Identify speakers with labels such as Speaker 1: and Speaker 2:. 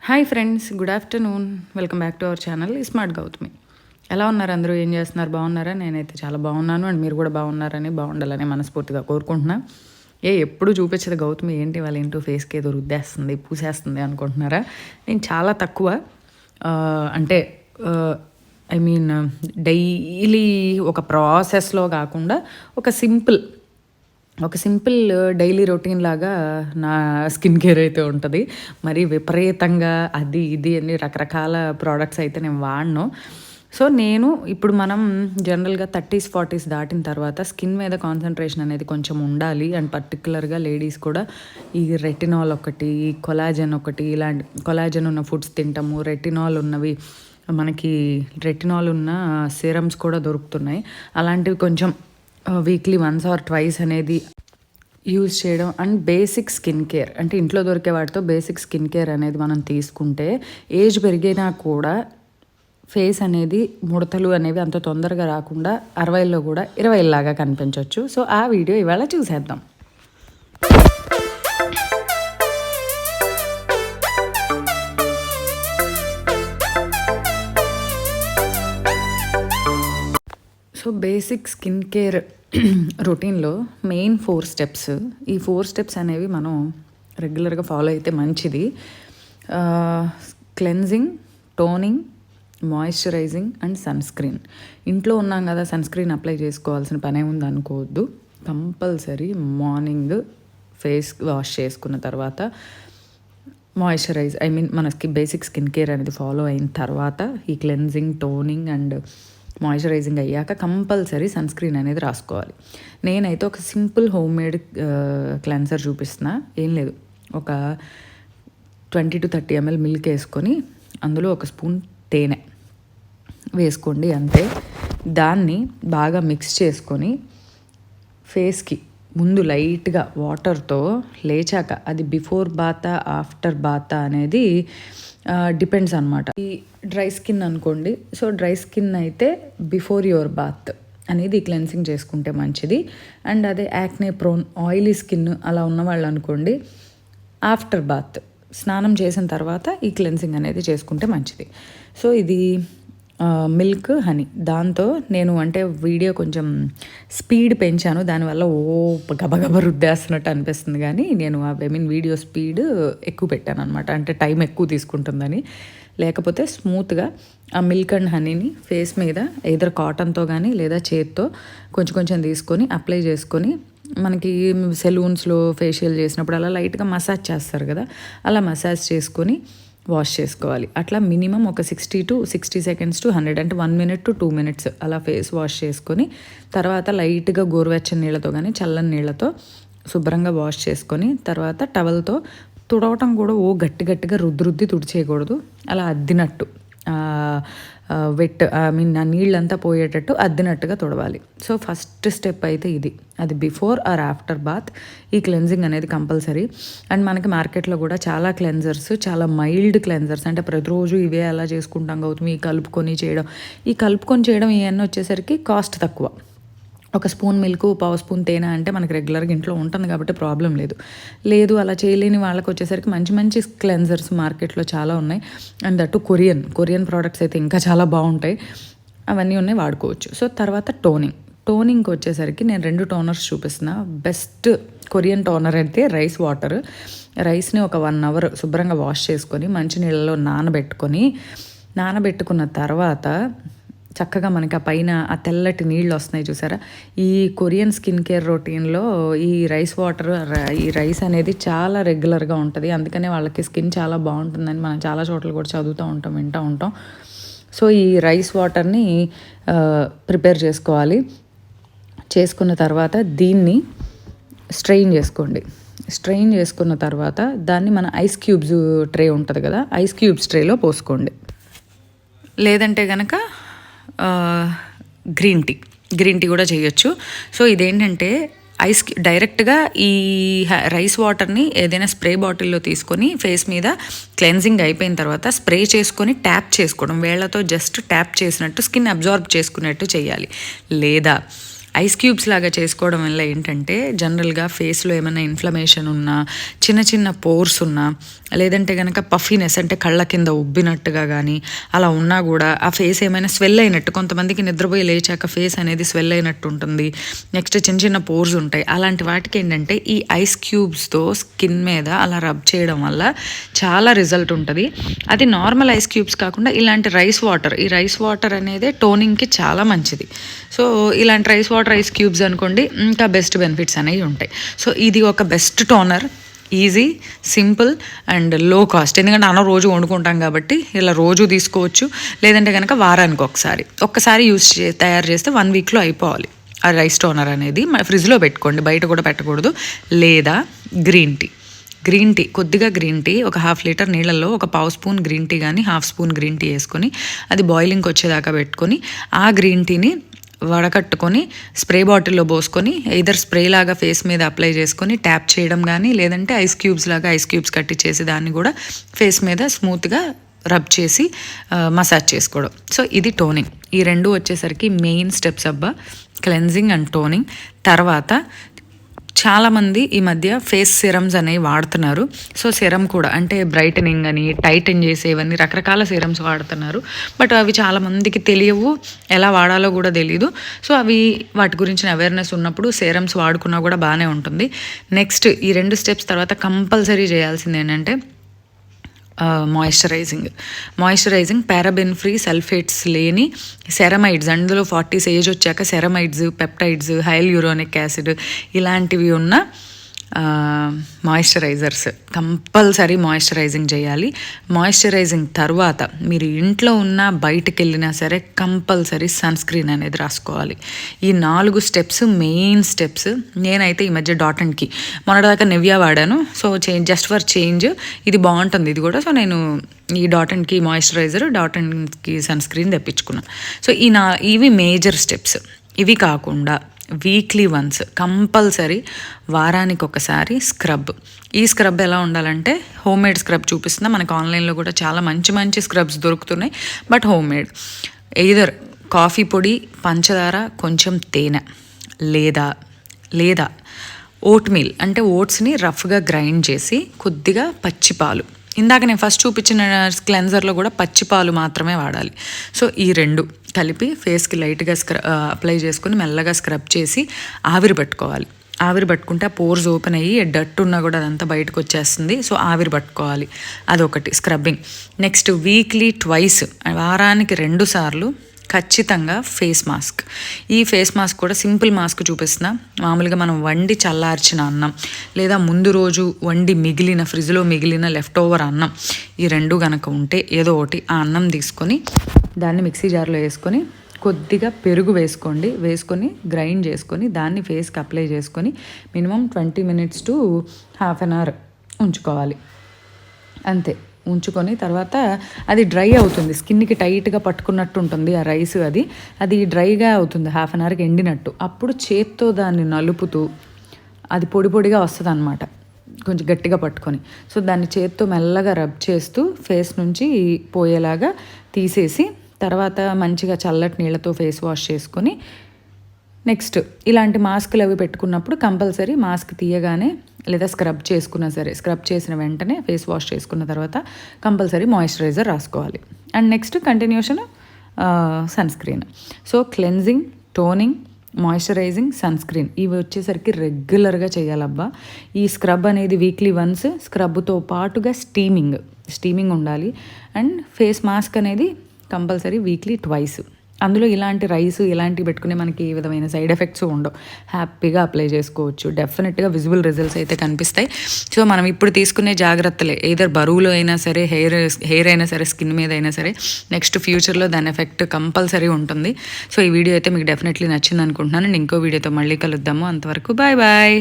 Speaker 1: Hi friends, good afternoon. Welcome back to our channel smart Gautami. ఎలా ఉన్నారు అందరూ? ఏం చేస్తున్నారు? బాగున్నారా? నేనైతే చాలా బాగున్నాను. అండ్ మీరు కూడా బాగున్నారని, బాగుండాలని మనస్ఫూర్తిగా కోరుకుంటున్నా. ఎప్పుడు చూపించదు గౌతమి ఏంటి వాళ్ళ ఇంటూ ఫేస్కి ఏదో రుద్దేస్తుంది, పూసేస్తుంది అనుకుంటున్నారా? నేను చాలా తక్కువ అంటే ఐ మీన్ డైలీ ఒక ప్రాసెస్లో కాకుండా ఒక సింపుల్ డైలీ రొటీన్ లాగా నా స్కిన్ కేర్ అయితే ఉంటుంది. మరి విపరీతంగా అది ఇది అన్ని రకరకాల ప్రోడక్ట్స్ అయితే నేను వాడను. సో నేను ఇప్పుడు మనం జనరల్గా 30s 40s దాటిన తర్వాత స్కిన్ మీద కాన్సన్ట్రేషన్ అనేది కొంచెం ఉండాలి. అండ్ పర్టికులర్గా లేడీస్ కూడా ఈ రెటినాల్ ఒకటి, కొలాజన్ ఒకటి, ఇలాంటి కొలాజన్ ఉన్న ఫుడ్స్ తింటాము. రెటినాల్ ఉన్నవి మనకి రెటినాల్ ఉన్న సీరమ్స్ కూడా దొరుకుతున్నాయి. అలాంటివి కొంచెం వీక్లీ వన్స్ ఆర్ ట్వైస్ అనేది యూజ్ చేయడం. అండ్ బేసిక్ స్కిన్ కేర్ అంటే ఇంట్లో దొరికే వాటితో బేసిక్ స్కిన్ కేర్ అనేది మనం తీసుకుంటే ఏజ్ పెరిగినా కూడా ఫేస్ అనేది ముడతలు అనేవి అంత తొందరగా రాకుండా 60లో కూడా 20 లాగా కనిపించవచ్చు. సో ఆ వీడియో ఇవాళ చూసేద్దాం. సో బేసిక్ స్కిన్ కేర్ రొటీన్లో మెయిన్ 4 స్టెప్స్. ఈ 4 స్టెప్స్ అనేవి మనం రెగ్యులర్గా ఫాలో అయితే మంచిది. Cleansing, toning, moisturising and sunscreen. ఇంట్లో ఉన్నాం కదా, సన్ స్క్రీన్ అప్లై చేసుకోవాల్సిన పనే ఉంది అనుకోవద్దు. కంపల్సరీ మార్నింగ్ ఫేస్ వాష్ చేసుకున్న తర్వాత మనకి బేసిక్ స్కిన్ కేర్ అనేది ఫాలో అయిన తర్వాత ఈ క్లెన్జింగ్, టోనింగ్ అండ్ మాయిశ్చరైజింగ్ అయ్యాక కంపల్సరీ సన్ స్క్రీన్ అనేది రాసుకోవాలి. నేనైతే ఒక సింపుల్ హోమ్ మేడ్ క్లెన్సర్ చూపిస్తున్నా. ఏం లేదు, ఒక 20 to 30 ml మిల్క్ వేసుకొని అందులో ఒక స్పూన్ తేనె వేసుకోండి, అంతే. దాన్ని బాగా మిక్స్ చేసుకొని ఫేస్కి ముందు లైట్గా వాటర్తో లేచాక, అది బిఫోర్ బాతా ఆఫ్టర్ బాతా అనేది డిపెండ్స్ అనమాట. ఈ డ్రై స్కిన్ అనుకోండి, సో డ్రై స్కిన్ అయితే బిఫోర్ యువర్ బాత్ అనేది క్లెన్సింగ్ చేసుకుంటే మంచిది. అండ్ అదే యాక్నే ప్రోన్ ఆయిలీ స్కిన్ అలా ఉన్నవాళ్ళు అనుకోండి, ఆఫ్టర్ బాత్ స్నానం చేసిన తర్వాత ఈ క్లెన్సింగ్ అనేది చేసుకుంటే మంచిది. సో ఇది మిల్క్, హనీ. దాంతో నేను అంటే వీడియో కొంచెం స్పీడ్ పెంచాను, దానివల్ల గబగబ రుద్దేస్తున్నట్టు అనిపిస్తుంది. కానీ నేను వీడియో స్పీడ్ ఎక్కువ పెట్టాను అనమాట, అంటే టైం ఎక్కువ తీసుకుంటుందని. లేకపోతే స్మూత్గా ఆ మిల్క్ అండ్ హనీని ఫేస్ మీద ఏదర్ కాటన్తో కానీ లేదా చేత్తో కొంచెం కొంచెం తీసుకొని అప్లై చేసుకొని, మనకి సెలూన్స్లో ఫేషియల్ చేసినప్పుడు అలా లైట్గా మసాజ్ చేస్తారు కదా, అలా మసాజ్ చేసుకొని వాష్ చేసుకోవాలి. అట్లా మినిమం ఒక 60 seconds to 100, అంటే 1 minute to 2 minutes అలా ఫేస్ వాష్ చేసుకొని తర్వాత లైట్గా గోరువెచ్చని నీళ్ళతో కానీ చల్లని నీళ్ళతో శుభ్రంగా వాష్ చేసుకొని తర్వాత టవల్తో తుడవటం కూడా గట్టిగా రుద్ది తుడిచేయకూడదు. అలా అద్దినట్టు ఆ నీళ్ళంతా పోయేటట్టు అద్దినట్టుగా తుడవాలి. సో ఫస్ట్ స్టెప్ అయితే ఇది. అది బిఫోర్ ఆర్ ఆఫ్టర్ బాత్ ఈ క్లెన్జింగ్ అనేది కంపల్సరీ. అండ్ మనకి మార్కెట్లో కూడా చాలా క్లెన్జర్స్, చాలా మైల్డ్ క్లెన్జర్స్, అంటే ప్రతిరోజు ఇవే అలా చేసుకుంటాం గౌతమి, ఈ కలుపుకొని చేయడం ఇవన్నీ వచ్చేసరికి కాస్ట్ తక్కువ. ఒక స్పూన్ మిల్క్, పావు స్పూన్ తేనె అంటే మనకి రెగ్యులర్గా ఇంట్లో ఉంటుంది కాబట్టి ప్రాబ్లం లేదు. అలా చేయలేని వాళ్ళకి వచ్చేసరికి మంచి క్లెన్జర్స్ మార్కెట్లో చాలా ఉన్నాయి. అండ్ దట్టు కొరియన్ ప్రోడక్ట్స్ అయితే ఇంకా చాలా బాగుంటాయి. అవన్నీ ఉన్నాయి, వాడుకోవచ్చు. సో తర్వాత టోనింగ్కి వచ్చేసరికి నేను 2 టోనర్స్ చూపిస్తున్నా. బెస్ట్ కొరియన్ టోనర్ అయితే రైస్ని ఒక 1 hour శుభ్రంగా వాష్ చేసుకొని మంచినీళ్ళలో నానబెట్టుకున్న తర్వాత చక్కగా మనకి ఆ పైన ఆ తెల్లటి నీళ్ళు వస్తున్నాయి చూసారా. ఈ కొరియన్ స్కిన్ కేర్ రొటీన్లో ఈ ఈ రైస్ అనేది చాలా రెగ్యులర్గా ఉంటుంది. అందుకనే వాళ్ళకి స్కిన్ చాలా బాగుంటుందని మనం చాలా చోట్ల కూడా చదువుతూ ఉంటాం, వింటూ ఉంటాం. సో ఈ రైస్ వాటర్ని ప్రిపేర్ చేసుకోవాలి. చేసుకున్న తర్వాత దీన్ని స్ట్రెయిన్ చేసుకున్న తర్వాత దాన్ని మన ఐస్ క్యూబ్స్ ట్రే ఉంటుంది కదా, ఐస్ క్యూబ్స్ ట్రేలో పోసుకోండి. లేదంటే కనుక గ్రీన్ టీ కూడా చేయొచ్చు. సో ఇదేంటంటే డైరెక్ట్గా ఈ రైస్ వాటర్ని ఏదైనా స్ప్రే బాటిల్లో తీసుకొని ఫేస్ మీద క్లెన్జింగ్ అయిపోయిన తర్వాత స్ప్రే చేసుకొని ట్యాప్ చేసుకోవడం, వేళ్లతో జస్ట్ ట్యాప్ చేసినట్టు స్కిన్ అబ్జార్బ్ చేసుకున్నట్టు చేయాలి. లేదా ఐస్ క్యూబ్స్ లాగా చేసుకోవడం వల్ల ఏంటంటే జనరల్గా ఫేస్లో ఏమైనా ఇన్ఫ్లమేషన్ ఉన్నా, చిన్న చిన్న పోర్స్ ఉన్నా, లేదంటే కనుక పఫీనెస్ అంటే కళ్ళ కింద ఉబ్బినట్టుగా కానీ అలా ఉన్నా కూడా ఆ ఫేస్ ఏమైనా స్వెల్ అయినట్టు, కొంతమందికి నిద్రపోయి లేచాక ఫేస్ అనేది స్వెల్ అయినట్టు ఉంటుంది, నెక్స్ట్ చిన్న చిన్న పోర్స్ ఉంటాయి. అలాంటి వాటికి ఏంటంటే ఈ ఐస్ క్యూబ్స్తో స్కిన్ మీద అలా రబ్ చేయడం వల్ల చాలా రిజల్ట్ ఉంటుంది. అది నార్మల్ ఐస్ క్యూబ్స్ కాకుండా ఇలాంటి రైస్ వాటర్, ఈ రైస్ వాటర్ అనేది టోనింగ్కి చాలా మంచిది. సో ఇలాంటి రైస్ వాటర్ ఐస్ క్యూబ్స్ అనుకోండి, ఇంకా బెస్ట్ బెనిఫిట్స్ అనేవి ఉంటాయి. సో ఇది ఒక best toner, easy, simple and లో కాస్ట్. ఎందుకంటే అన్న రోజు వండుకుంటాం కాబట్టి ఇలా రోజు తీసుకోవచ్చు, లేదంటే కనుక వారానికి ఒక్కసారి తయారు చేస్తే 1 వీక్లో అయిపోవాలి ఆ రైస్ టోనర్ అనేది. ఫ్రిడ్జ్లో పెట్టుకోండి, బయట కూడా పెట్టకూడదు. లేదా గ్రీన్ టీ కొద్దిగా గ్రీన్ టీ ఒక 1/2 లీటర్ నీళ్ళల్లో ఒక 1/2 స్పూన్ గ్రీన్ టీ కానీ 1/2 స్పూన్ గ్రీన్ టీ వేసుకొని అది బాయిలింగ్కి వచ్చేదాకా పెట్టుకొని ఆ గ్రీన్ టీని వడకట్టుకొని స్ప్రే బాటిల్లో పోసుకొని ఎయిదర్ స్ప్రే లాగా ఫేస్ మీద అప్లై చేసుకొని ట్యాప్ చేయడం కానీ, లేదంటే ఐస్ క్యూబ్స్ కట్టించేసి దాన్ని కూడా ఫేస్ మీద స్మూత్గా రబ్ చేసి మసాజ్ చేసుకోవడం. సో ఇది టోనింగ్. ఈ రెండు వచ్చేసరికి మెయిన్ స్టెప్స్ అబ్బా, క్లెన్జింగ్ అండ్ టోనింగ్. తర్వాత చాలామంది ఈ మధ్య ఫేస్ సిరమ్స్ అనేవి వాడుతున్నారు. సో సిరమ్ కూడా అంటే బ్రైటనింగ్ అని, టైటన్ చేసేవన్నీ రకరకాల సిరమ్స్ వాడుతున్నారు. బట్ అవి చాలామందికి తెలియవు, ఎలా వాడాలో కూడా తెలియదు. సో వాటి గురించిన అవేర్నెస్ ఉన్నప్పుడు సిరమ్స్ వాడుకున్నా కూడా బాగానే ఉంటుంది. నెక్స్ట్ ఈ 2 స్టెప్స్ తర్వాత కంపల్సరీ చేయాల్సింది ఏంటంటే మాయిశ్చరైజింగ్ పారాబెన్ ఫ్రీ, సల్ఫేట్స్ లేని సెరమైడ్స్, అందులో 40s ఏజ్ వచ్చాక సెరమైడ్స్, పెప్టైడ్స్, హైల్యూరోనిక్ యాసిడ్ ఇలాంటివి ఉన్న మాయిశ్చరైజర్స్ కంపల్సరీ మాయిశ్చరైజింగ్ చేయాలి. మాయిశ్చరైజింగ్ తర్వాత మీరు ఇంట్లో ఉన్నా బయటకు వెళ్ళినా సరే కంపల్సరీ సన్ స్క్రీన్ అనేది రాసుకోవాలి. ఈ 4 స్టెప్స్ మెయిన్ స్టెప్స్. నేనైతే ఈ మధ్య డాటన్కి మొన్నటిదాకా నివ్యా వాడాను. సో జస్ట్ ఫర్ చేంజ్ ఇది బాగుంటుంది ఇది కూడా. సో నేను ఈ డాటన్కి మాయిశ్చరైజర్, డాటన్కి సన్ స్క్రీన్ తెప్పించుకున్నాను. సో ఇవి మేజర్ స్టెప్స్. ఇవి కాకుండా వీక్లీ వన్స్ కంపల్సరీ వారానికి ఒకసారి స్క్రబ్. ఈ స్క్రబ్ ఎలా ఉండాలంటే హోమ్మేడ్ స్క్రబ్ చూపిస్తున్నా. మనకు ఆన్లైన్లో కూడా చాలా మంచి స్క్రబ్స్ దొరుకుతున్నాయి. బట్ హోమ్మేడ్, ఎయిదర్ కాఫీ పొడి, పంచదార, కొంచెం తేనె, లేదా ఓట్ మీల్ అంటే ఓట్స్ని రఫ్గా గ్రైండ్ చేసి కొద్దిగా పచ్చిపాలు. ఇందాక నేను ఫస్ట్ చూపించిన క్లెన్జర్లో కూడా పచ్చిపాలు మాత్రమే వాడాలి. సో ఈ 2 కలిపి ఫేస్కి లైట్గా అప్లై చేసుకుని మెల్లగా స్క్రబ్ చేసి ఆవిరి పట్టుకోవాలి. ఆవిరి పట్టుకుంటే ఆ పోర్స్ ఓపెన్ అయ్యి డట్ ఉన్నా కూడా అదంతా బయటకు వచ్చేస్తుంది. సో ఆవిరి పట్టుకోవాలి, అదొకటి స్క్రబ్బింగ్. నెక్స్ట్ వీక్లీ 2 వారానికి 2 సార్లు ఖచ్చితంగా ఫేస్ మాస్క్. ఈ ఫేస్ మాస్క్ కూడా సింపుల్ మాస్క్ చూపిస్తున్నా. మామూలుగా మనం వండి చల్లార్చిన అన్నం, లేదా ముందు రోజు వండి ఫ్రిడ్జ్లో మిగిలిన లెఫ్ట్ ఓవర్ అన్నం, ఈ 2 కనుక ఉంటే ఏదో ఒకటి ఆ అన్నం తీసుకొని దాన్ని మిక్సీ జార్లో వేసుకొని కొద్దిగా పెరుగు వేసుకొని గ్రైండ్ చేసుకొని దాన్ని ఫేస్కి అప్లై చేసుకొని minimum 20 minutes to ½ an hour ఉంచుకోవాలి. అంతే. ఉంచుకొని తర్వాత అది డ్రై అవుతుంది, స్కిన్కి టైట్గా పట్టుకున్నట్టు ఉంటుంది ఆ రైస్. అది డ్రైగా అవుతుంది, ½ an hourకి ఎండినట్టు. అప్పుడు చేత్తో దాన్ని నలుపుతూ అది పొడిగా వస్తుంది అన్నమాట, కొంచెం గట్టిగా పట్టుకొని. సో దాన్ని చేత్తో మెల్లగా రబ్ చేస్తూ ఫేస్ నుంచి పోయేలాగా తీసేసి తర్వాత మంచిగా చల్లటి నీళ్ళతో ఫేస్ వాష్ చేసుకొని నెక్స్ట్ ఇలాంటి మాస్కులు అవి పెట్టుకున్నప్పుడు కంపల్సరీ మాస్క్ తీయగానే లేదా స్క్రబ్ చేసుకున్నా సరే, స్క్రబ్ చేసిన వెంటనే ఫేస్ వాష్ చేసుకున్న తర్వాత కంపల్సరీ మాయిశ్చరైజర్ రాసుకోవాలి. And next continuation sunscreen. So cleansing, toning, moisturising, sunscreen ఇవి వచ్చేసరికి రెగ్యులర్గా చేయాలబ్బా. ఈ స్క్రబ్ అనేది వీక్లీ వన్స్, స్క్రబ్తో పాటుగా స్టీమింగ్ ఉండాలి. అండ్ ఫేస్ మాస్క్ అనేది కంపల్సరీ వీక్లీ 2. అందులో ఇలాంటి ఇలాంటివి పెట్టుకునే మనకి ఏ విధమైన సైడ్ ఎఫెక్ట్స్ ఉండవు, హ్యాపీగా అప్లై చేసుకోవచ్చు. డెఫినెట్గా విజిబుల్ రిజల్ట్స్ అయితే కనిపిస్తాయి. సో మనం ఇప్పుడు తీసుకునే జాగ్రత్తలే, ఏదర్ బరువులో అయినా సరే, హెయిర్ అయినా సరే, స్కిన్ మీద అయినా సరే, నెక్స్ట్ ఫ్యూచర్లో దాని ఎఫెక్ట్ కంపల్సరీ ఉంటుంది. సో ఈ వీడియో అయితే మీకు డెఫినెట్లీ నచ్చింది అనుకుంటున్నాను. అండ్ ఇంకో వీడియోతో మళ్ళీ కలుద్దాము. అంతవరకు బాయ్.